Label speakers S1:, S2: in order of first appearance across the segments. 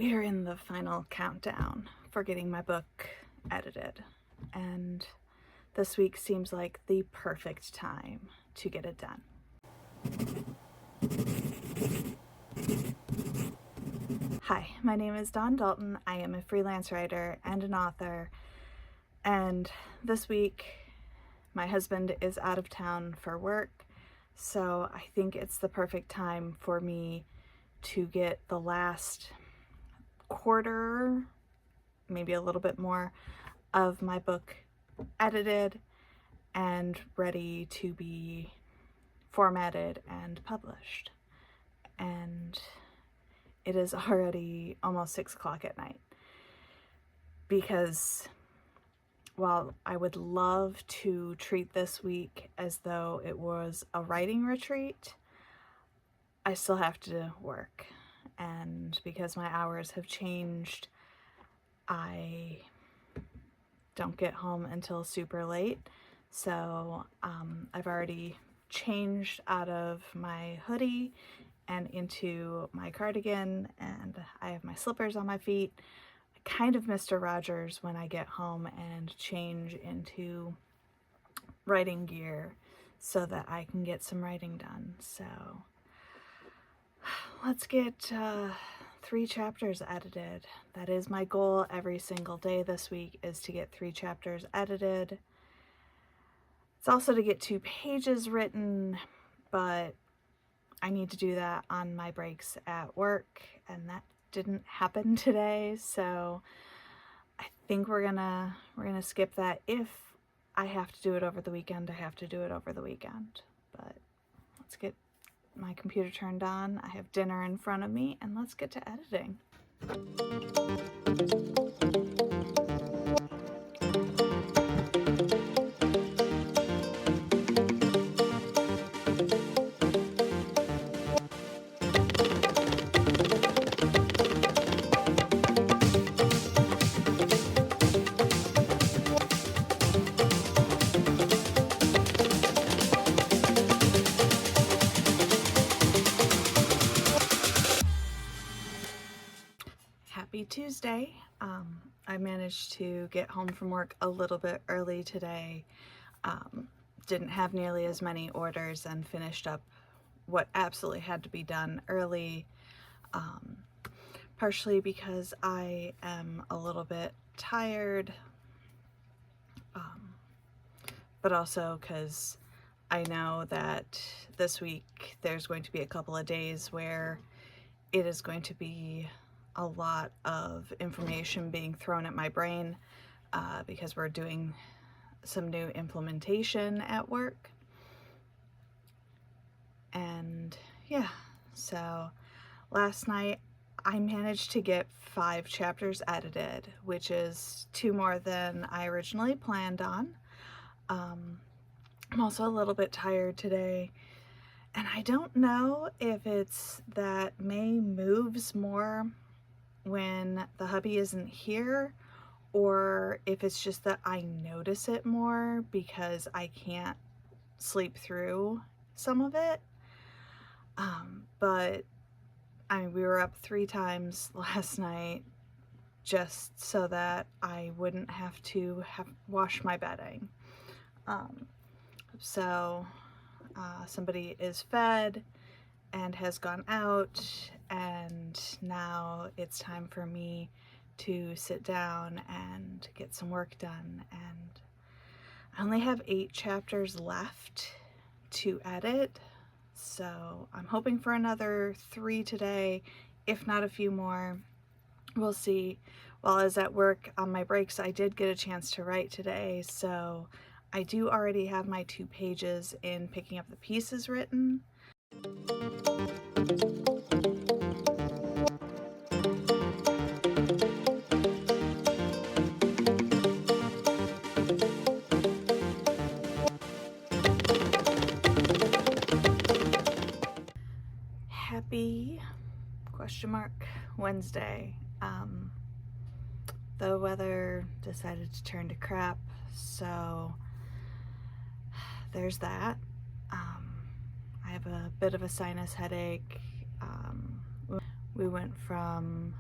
S1: We are in the final countdown for getting my book edited, and this week seems like the perfect time to get it done. Hi, my name is Dawn Dalton. I am a freelance writer and an author, and this week my husband is out of town for work, so I think it's the perfect time for me to get the last quarter, maybe a little bit more, of my book edited and ready to be formatted and published. And it is already almost 6 o'clock at night, because while I would love to treat this week as though it was a writing retreat, I still have to work. And because my hours have changed, I don't get home until super late. So I've already changed out of my hoodie and into my cardigan, and I have my slippers on my feet. I kind of Mr. Rogers when I get home and change into writing gear so that I can get some writing done. So let's get 3 chapters edited. That is my goal every single day this week, is to get 3 chapters edited. It's also to get 2 pages written, but I need to do that on my breaks at work, and that didn't happen today, so I think we're gonna skip that. If I have to do it over the weekend, I have to do it over the weekend. But let's get my computer turned on. I have dinner in front of me, and let's get to editing. Happy Tuesday. I managed to get home from work a little bit early today. Didn't have nearly as many orders and finished up what absolutely had to be done early, partially because I am a little bit tired, but also because I know that this week there's going to be a couple of days where it is going to be a lot of information being thrown at my brain because we're doing some new implementation at work. And yeah, so last night I managed to get 5 chapters edited, which is 2 more than I originally planned on. I'm also a little bit tired today, and I don't know if it's that May moves more when the hubby isn't here, or if it's just that I notice it more because I can't sleep through some of it. But I mean, we were up 3 times last night just so that I wouldn't have to wash my bedding. So somebody is fed and has gone out, and now it's time for me to sit down and get some work done. And I only have 8 chapters left to edit, so I'm hoping for another 3 today, if not a few more. We'll see. While I was at work on my breaks, I did get a chance to write today, so I do already have my 2 pages in picking up the pieces written. Happy Wednesday. The weather decided to turn to crap, so there's that. I have a bit of a sinus headache. We went from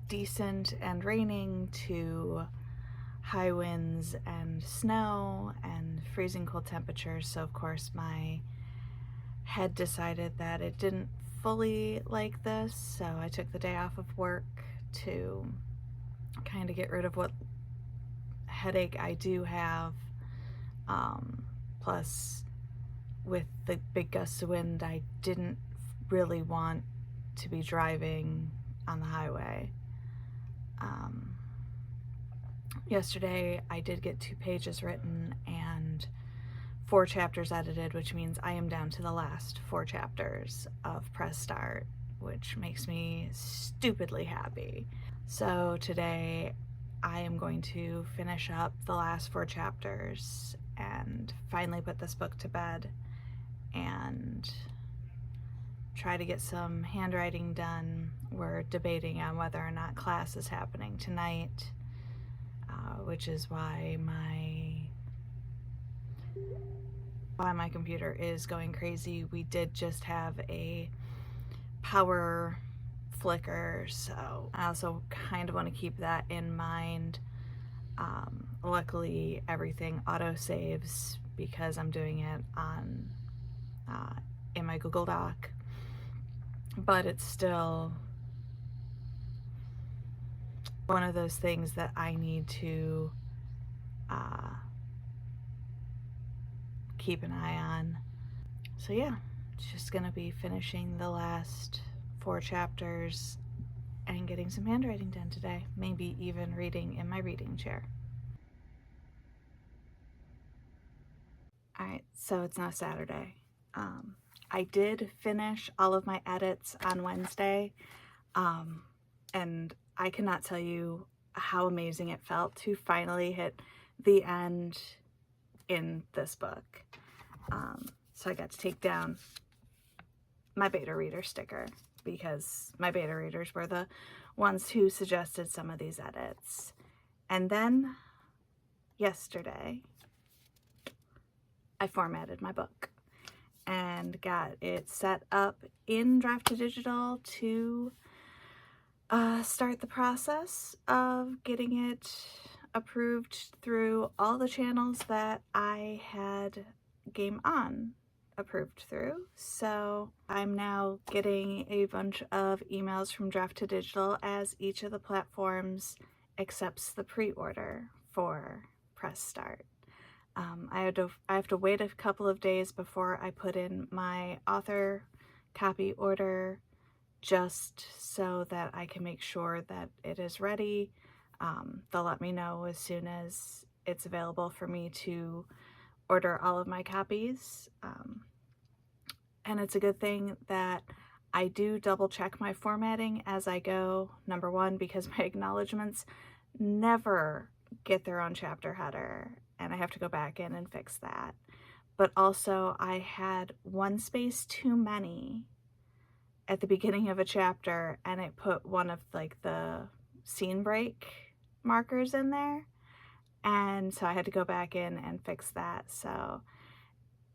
S1: decent and raining to high winds and snow and freezing cold temperatures. So of course my head decided that it didn't fully like this, so I took the day off of work to kind of get rid of what headache I do have. Plus, with the big gusts of wind, I didn't really want to be driving on the highway. Yesterday I did get 2 pages written and 4 chapters edited, which means I am down to the last 4 chapters of Press Start, which makes me stupidly happy. So today I am going to finish up the last 4 chapters and finally put this book to bed and try to get some handwriting done. We're debating on whether or not class is happening tonight, which is why my computer is going crazy. We did just have a power flicker, so I also kind of want to keep that in mind. Luckily everything auto saves because I'm doing it on in my Google Doc, but it's still one of those things that I need to keep an eye on. So yeah, it's just gonna be finishing the last 4 chapters and getting some handwriting done today, maybe even reading in my reading chair. Alright, so it's now Saturday. I did finish all of my edits on Wednesday, and I cannot tell you how amazing it felt to finally hit the end in this book. So I got to take down my beta reader sticker because my beta readers were the ones who suggested some of these edits. And then yesterday I formatted my book and got it set up in Draft2Digital to start the process of getting it approved through all the channels that I had Game On approved through. So I'm now getting a bunch of emails from Draft2Digital as each of the platforms accepts the pre-order for Press Start. I have to wait a couple of days before I put in my author copy order, just so that I can make sure that it is ready. They'll let me know as soon as it's available for me to order all of my copies. And it's a good thing that I do double check my formatting as I go. Number one, because my acknowledgements never get their own chapter header, and I have to go back in and fix that. But also I had one space too many at the beginning of a chapter, and it put one of like the scene break markers in there, and so I had to go back in and fix that. So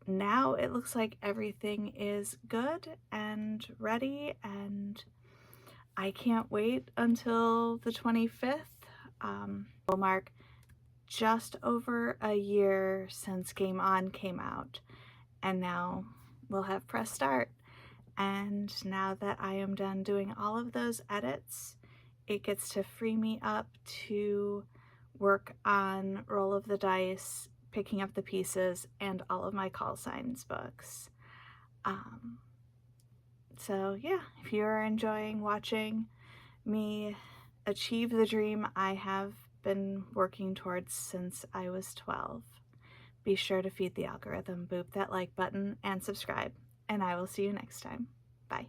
S1: now it looks like everything is good and ready, and I can't wait until the 25th. Will mark just over a year since Game On came out, and now we'll have Press Start. And now that I am done doing all of those edits, it gets to free me up to work on Roll of the Dice, picking up the pieces, and all of my call signs books. So yeah, if you're enjoying watching me achieve the dream I have been working towards since I was 12, be sure to feed the algorithm, boop that like button, and subscribe. And I will see you next time. Bye.